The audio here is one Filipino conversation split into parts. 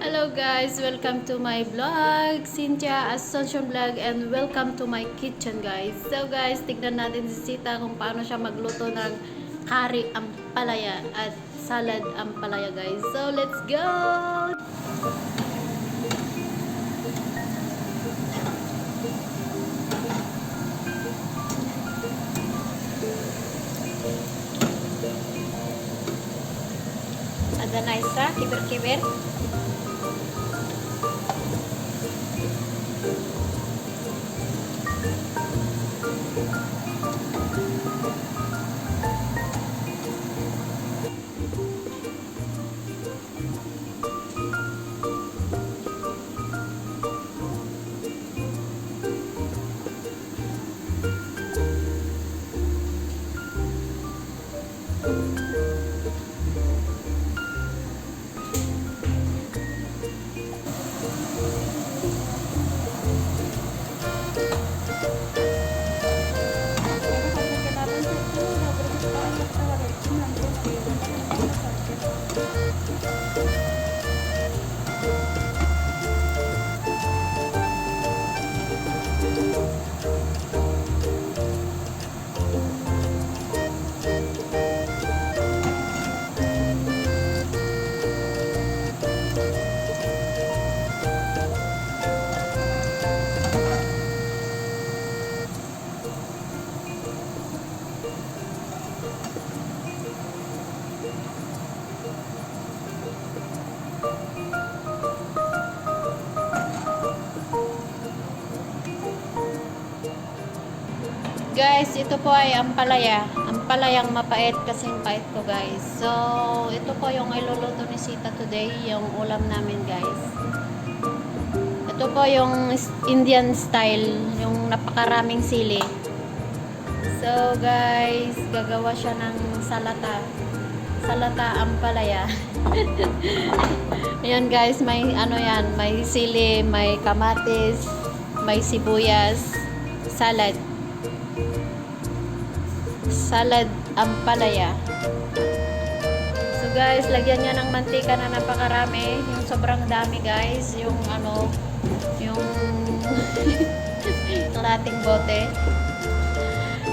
Hello guys, welcome to my vlog, Cynthia Ascension Vlog, and welcome to my kitchen guys. So guys, tignan natin si Sita kung paano siya magluto ng kari ampalaya at salad ampalaya guys. So let's go! Ada na isa, kibir-kibir. Guys, ito po ay ampalaya. Ampalayang mapait kasing pait ko guys. So, ito po yung iluluto ni Sita today, yung ulam namin guys. Ito po yung Indian style, yung napakaraming sili. So guys, gagawa siya ng salata. Salata ampalaya. Ayan guys, may ano yan, may sili, may kamatis, may sibuyas, salad. Salad ampalaya. So guys, lagyan niya ng mantika na napakarami, yung sobrang dami guys, yung ano, yung kalating bote.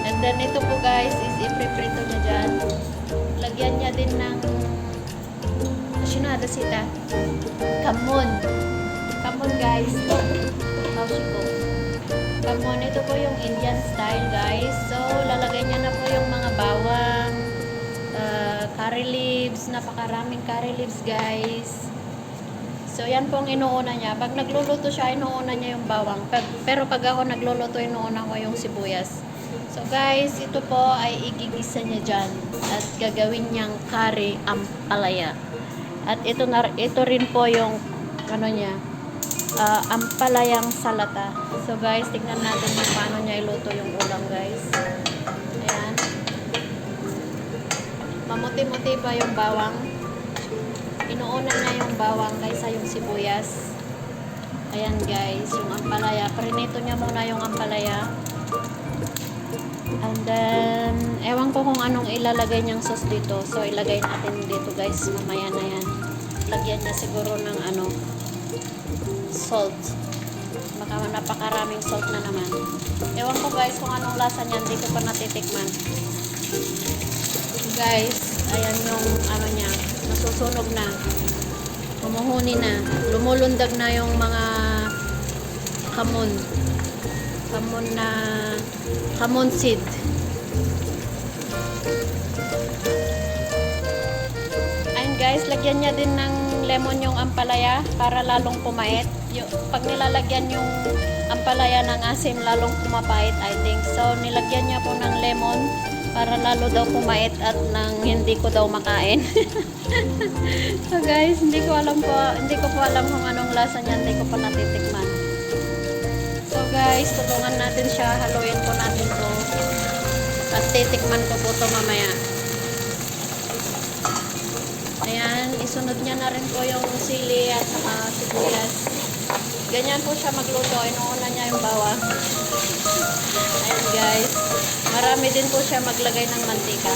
And then ito po guys is ipiprito niya dyan. Lagyan niya din ng asyunada Sita, kamon. Kamon guys. Taushiko. Kamon, ito po yung Indian style guys. So lalagay niya na po yung mga bawang, curry leaves, napakaraming curry leaves guys. So yan po ang inuuna niya. Pag nagluluto siya, inuuna niya yung bawang. Pero pag ako nagluluto, inuuna ko yung sibuyas. So guys, ito po ay igigisa niya dyan. At gagawin niyang kari ampalaya. At ito rin po yung ano niya, ampalayang salata. So guys, tingnan natin kung paano niya iluto yung ulam guys. Ayan. Mamuti-muti pa yung bawang. Inuuna niya yung bawang kaysa yung sibuyas. Ayan guys, yung ampalaya. Prinito niya muna yung ampalaya. And then, ewan ko kung anong ilalagay niyang sauce dito. So, ilagay natin dito guys. Mamaya na yan. Lagyan niya siguro ng ano, salt. Baka napakaraming salt na naman. Ewan ko guys kung anong lasa niyan. Hindi ko pa natitikman. Guys, ayan yung ano niya. Nasusunog na. Humuhuni na. Lumulundag na yung mga kamon. Kamon na kamon seed. Ayun guys, lagyan niya din ng lemon yung ampalaya para lalong pumait. Pag nilalagyan yung ampalaya ng asim, lalong pumapait, I think. So, nilagyan niya po ng lemon para lalo daw pumait at nang hindi ko daw makain. So guys, hindi ko po alam kung anong lasa niya, hindi ko pa natitikman. So guys, tulungan natin siya, haluin po natin to. At titikman ko po to mamaya. Ayan, isunod niya na rin po yung sili at sibuyas. Ganyan po siya magluto, inuuna niya yung bawang. Ayan guys. Marami din po siya maglagay ng mantika.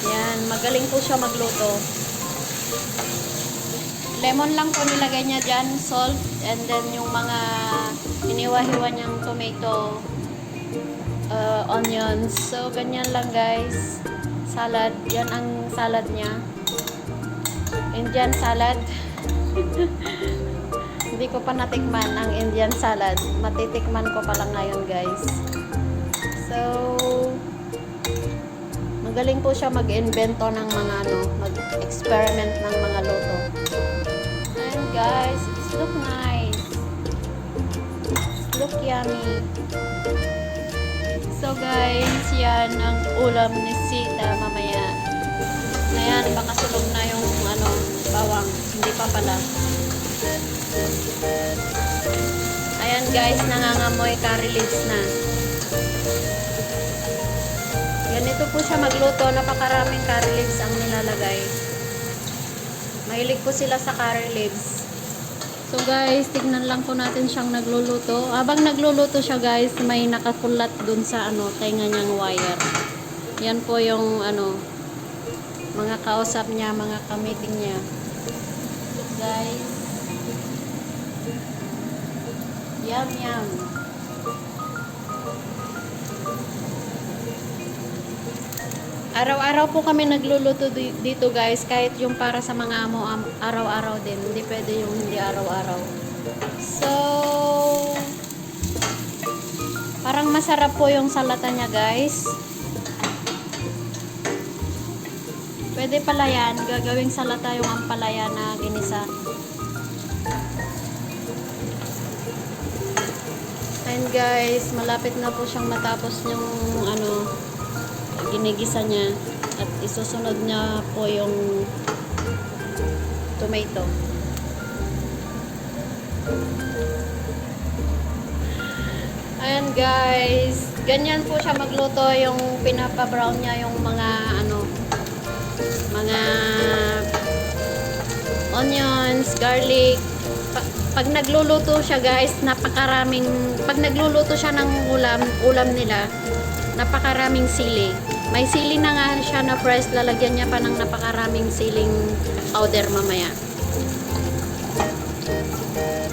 Yan, magaling po siya magluto. Lemon lang po nilagay niya dyan, salt, and then yung mga iniwa-hiwa niyang tomato, onions. So, ganyan lang guys. Salad. Yan ang salad niya. Indian salad. Hindi ko pa natikman ang Indian salad. Matitikman ko pa lang ngayon guys. So, magaling po siya mag-invento ng mga mag-experiment ng mga luto. And guys, it look nice. It look yummy. So guys, yan ang ulam ni Sita mamaya. Ayan, baka sulog na yung bawang. Hindi pa pala. Ayan guys, nangangamoy curry leaves na. Ganito po siya magluto. Napakaraming curry leaves ang nilalagay. Mahilig po sila sa curry leaves. So guys, tignan lang po natin siyang nagluluto. Habang nagluluto siya guys, may nakakulat dun sa tenga niyang wire. Yan po yung mga kausap niya, mga kamiting niya. Guys. Yum yum. Araw-araw po kami nagluluto dito guys, kahit yung para sa mga amo araw-araw din, hindi pwede yung hindi araw-araw. So, parang masarap po yung salata niya guys. Pwede pala yan, gagawing salata yung ampalaya na ginisa. And guys, malapit na po siyang matapos yung ginigisa niya at isusunod niya po yung tomato. Ayan guys, ganyan po siya magluto, yung pinapa-brown niya yung mga mga onions, garlic. Pag nagluluto siya guys, pag nagluluto siya ng ulam nila, napakaraming sili. May sili na nga siya na fresh, lalagyan niya pa ng napakaraming siling powder mamaya.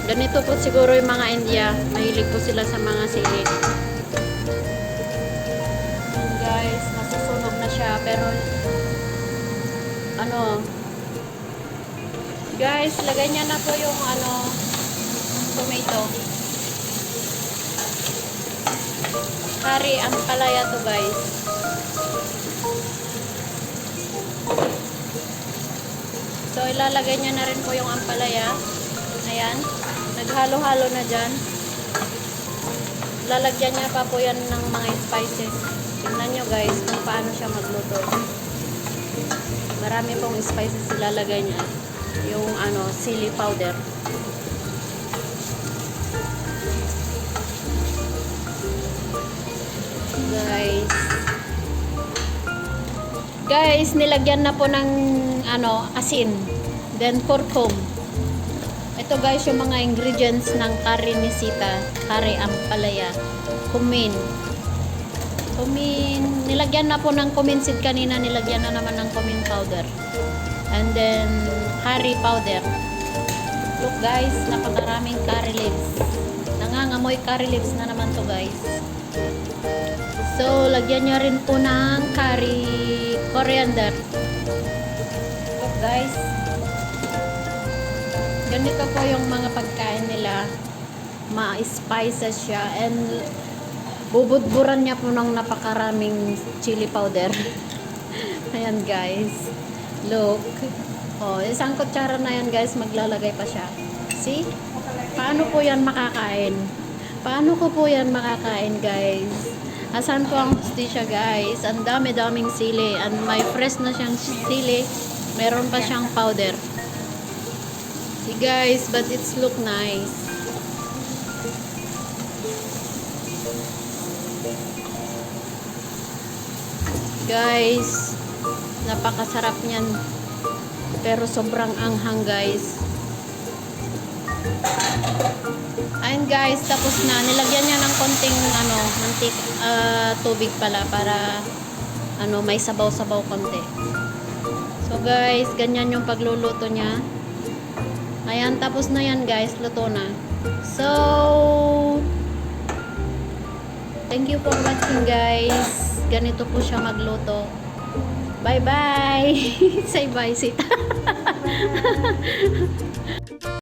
Ganito po siguro yung mga India, mahilig po sila sa mga sili. And guys, nasusunog na siya, pero guys, lagay niya na po yung tomato. Curry ang palaya to guys. So ilalagay niya na rin po yung ampalaya. Ayan, naghalo-halo na dyan. Lalagyan niya pa po yan ng mga spices. Tingnan nyo guys kung paano siya magluto. Marami pong spices ilalagay niya. Yung chili powder. Guys, nilagyan na po ng asin, then kurkum. Ito guys yung mga ingredients ng curry ni Sita, curry ampalaya, cumin, nilagyan na po ng cumin seed kanina, nilagyan na naman ng cumin powder, and then curry powder. Look guys, napakaraming curry leaves, nangangamoy curry leaves na naman to guys. So, lagyan niya rin po ng coriander. Look guys. Ganito po yung mga pagkain nila. Ma-spices siya. And bubudburan niya po ng napakaraming chili powder. Ayan guys. Look. Oh, isang kutsara na yan guys. Maglalagay pa siya. See? Paano po yan makakain? Paano ko po yan makakain guys? Asan po ang hustisya guys? Ang dami-daming sili. And may fresh na siyang sili. Meron pa siyang powder. See guys, but it's look nice. Guys, napakasarap niyan. Pero sobrang anghang guys. Ayun guys, tapos na. Nilagyan niya ng konting tubig pala para may sabaw-sabaw konti. So guys, ganyan yung pagluluto niya. Ayan, tapos na yan guys, luto na. So, thank you for watching guys. Ganito po siya magluto. Bye bye. Say bye, Sita.